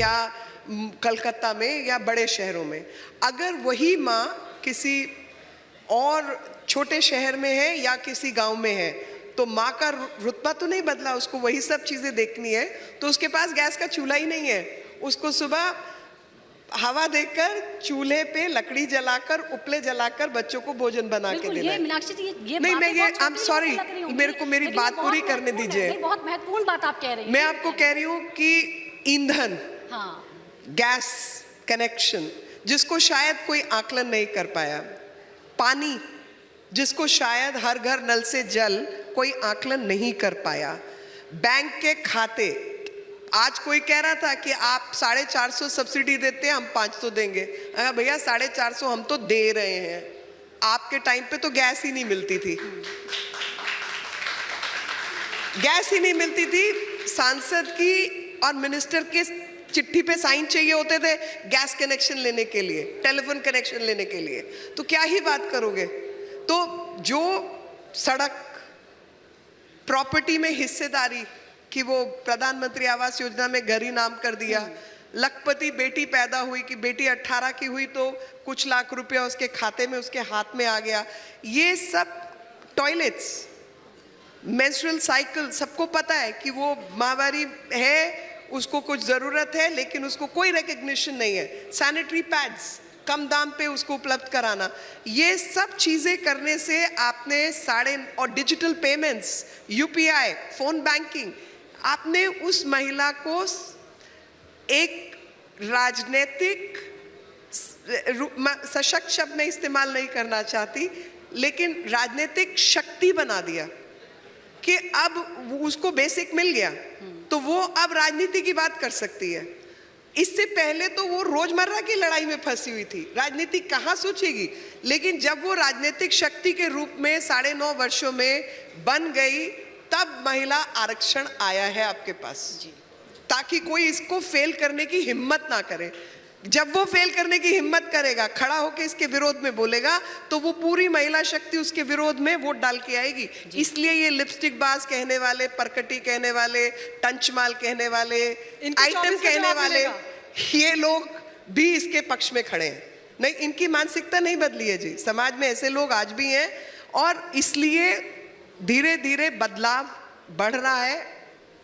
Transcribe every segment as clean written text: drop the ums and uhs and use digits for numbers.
या कलकत्ता में या बड़े शहरों में। अगर वही माँ किसी और छोटे शहर में है या किसी गांव में है तो माँ का रुतबा तो नहीं बदला, उसको वही सब चीज़ें देखनी है। तो उसके पास गैस का चूल्हा ही नहीं है, उसको सुबह हवा देकर चूल्हे पे लकड़ी जलाकर उपले जलाकर बच्चों को भोजन बना के देना है। मीनाक्षी जी, ये नहीं, मैं ये आई एम सॉरी, मेरे को मेरी बात पूरी करने दीजिए। बहुत महत्वपूर्ण बात आप कह रही हैं। मैं आपको कह रही हूँ कि ईंधन, गैस कनेक्शन जिसको शायद कोई आकलन नहीं कर पाया, पानी जिसको शायद हर घर नल से जल कोई आकलन नहीं कर पाया, बैंक के खाते, आज कोई कह रहा था कि आप 450 सब्सिडी देते हैं, हम 500 देंगे। भैया 450 हम तो दे रहे हैं, आपके टाइम पे तो गैस ही नहीं मिलती थी, गैस ही नहीं मिलती थी। सांसद की और मिनिस्टर के चिट्ठी पे साइन चाहिए होते थे गैस कनेक्शन लेने के लिए, टेलीफोन कनेक्शन लेने के लिए, तो क्या ही बात करोगे। तो जो सड़क, प्रॉपर्टी में हिस्सेदारी कि वो प्रधानमंत्री आवास योजना में घर ही नाम कर दिया, लखपति बेटी पैदा हुई कि बेटी 18 की हुई तो कुछ लाख रुपया उसके खाते में, उसके हाथ में आ गया। ये सब टॉयलेट्स, मेंस्ट्रुअल साइकिल, सबको पता है कि वो माहवारी है, उसको कुछ ज़रूरत है लेकिन उसको कोई रिकग्निशन नहीं है। सैनिटरी पैड्स कम दाम पे उसको उपलब्ध कराना, ये सब चीज़ें करने से आपने और digital payments, UPI, phone banking, आपने उस महिला को एक राजनीतिक सशक्त शब्द में इस्तेमाल नहीं करना चाहती, लेकिन राजनीतिक शक्ति बना दिया कि अब उसको बेसिक मिल गया तो वो अब राजनीति की बात कर सकती है। इससे पहले तो वो रोजमर्रा की लड़ाई में फंसी हुई थी, राजनीति कहाँ सोचेगी। लेकिन जब वो राजनीतिक शक्ति के रूप में 9.5 वर्षों में बन गई, तब महिला आरक्षण आया है आपके पास, ताकि कोई इसको फेल करने की हिम्मत ना करे। जब वो फेल करने की हिम्मत करेगा, खड़ा होकर इसके विरोध में बोलेगा, तो वो पूरी महिला शक्ति उसके विरोध में वोट डाल के आएगी। इसलिए ये लिपस्टिक बाज कहने वाले, परकटी कहने वाले, टंचमाल कहने वाले, आइटम कहने वाले, ये लोग भी इसके पक्ष में खड़े हैं। नहीं, इनकी मानसिकता नहीं बदली है जी, समाज में ऐसे लोग आज भी हैं और इसलिए धीरे धीरे बदलाव बढ़ रहा है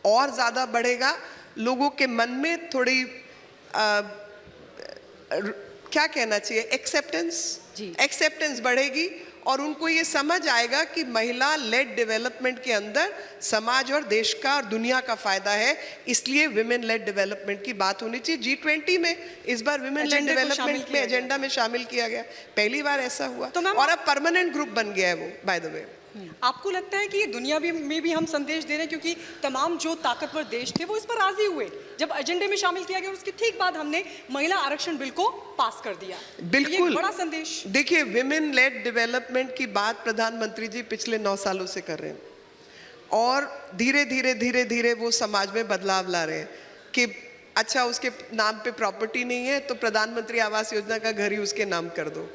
और ज़्यादा बढ़ेगा। लोगों के मन में थोड़ी क्या कहना चाहिए, एक्सेप्टेंस बढ़ेगी और उनको ये समझ आएगा कि महिला लेड डेवलपमेंट के अंदर समाज और देश का और दुनिया का फायदा है। इसलिए विमेन लेड डेवलपमेंट की बात होनी चाहिए। G20 में इस बार विमेन लेड डेवलपमेंट में एजेंडा में शामिल किया गया, पहली बार ऐसा हुआ तो और अब परमानेंट ग्रुप बन गया है वो, बाय द वे। आपको लगता है कि ये दुनिया में भी हम संदेश दे रहे हैं, क्योंकि तमाम जो ताकतवर देश थे वो इस पर राजी हुए जब एजेंडे में शामिल किया गया और उसके ठीक बाद हमने महिला आरक्षण बिल को पास कर दिया। बिल्कुल, बड़ा संदेश। देखिए, विमेन लेड डेवलपमेंट की बात प्रधानमंत्री जी पिछले 9 सालों से कर रहे हैं और धीरे धीरे वो समाज में बदलाव ला रहे हैं कि अच्छा, उसके नाम पे प्रॉपर्टी नहीं है तो प्रधानमंत्री आवास योजना का घर ही उसके नाम कर दो,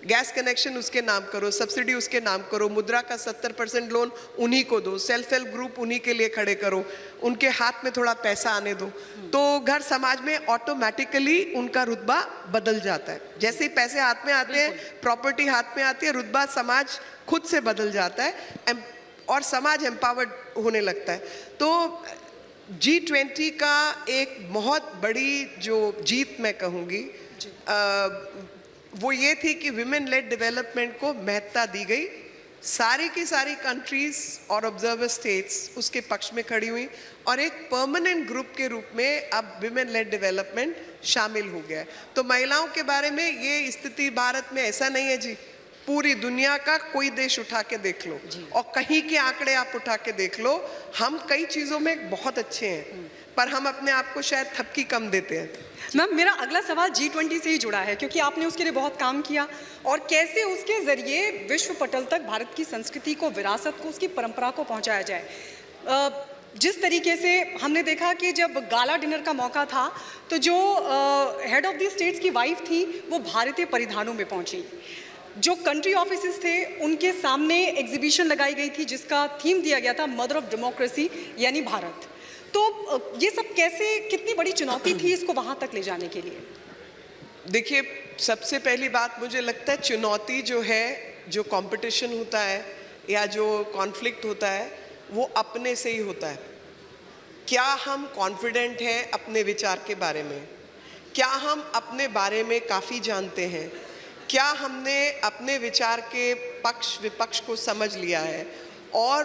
गैस कनेक्शन उसके नाम करो, सब्सिडी उसके नाम करो, मुद्रा का 70% लोन उन्हीं को दो, सेल्फ हेल्प ग्रुप उन्हीं के लिए खड़े करो, उनके हाथ में थोड़ा पैसा आने दो, तो घर समाज में ऑटोमेटिकली उनका रुतबा बदल जाता है। जैसे ही पैसे हाथ में आते हैं, प्रॉपर्टी हाथ में आती है, रुतबा समाज खुद से बदल जाता है और समाज एम्पावर्ड होने लगता है। तो G20 का एक बहुत बड़ी जो जीत मैं कहूँगी वो ये थी कि विमेन लेड डेवलपमेंट को महत्ता दी गई। सारी की सारी कंट्रीज और ऑब्जर्वर स्टेट्स उसके पक्ष में खड़ी हुई और एक परमानेंट ग्रुप के रूप में अब विमेन लेड डेवलपमेंट शामिल हो गया है। तो महिलाओं के बारे में ये स्थिति भारत में ऐसा नहीं है जी, पूरी दुनिया का कोई देश उठा के देख लो और कहीं के आंकड़े आप उठा के देख लो, हम कई चीज़ों में बहुत अच्छे हैं पर हम अपने आप को शायद थपकी कम देते हैं। मैम, मेरा अगला सवाल G20 से ही जुड़ा है, क्योंकि आपने उसके लिए बहुत काम किया और कैसे उसके ज़रिए विश्व पटल तक भारत की संस्कृति को, विरासत को, उसकी परंपरा को पहुंचाया जाए। जिस तरीके से हमने देखा कि जब गाला डिनर का मौका था तो जो हेड ऑफ द स्टेट्स की वाइफ थी वो भारतीय परिधानों में पहुंची, जो कंट्री ऑफिसेस थे उनके सामने एग्जीबिशन लगाई गई थी जिसका थीम दिया गया था मदर ऑफ डेमोक्रेसी यानी भारत। तो ये सब कैसे, कितनी बड़ी चुनौती थी इसको वहाँ तक ले जाने के लिए? देखिए, सबसे पहली बात मुझे लगता है चुनौती जो है, जो कंपटीशन होता है या जो कॉन्फ्लिक्ट होता है, वो अपने से ही होता है। क्या हम कॉन्फिडेंट हैं अपने विचार के बारे में? क्या हम अपने बारे में काफ़ी जानते हैं? क्या हमने अपने विचार के पक्ष विपक्ष को समझ लिया है और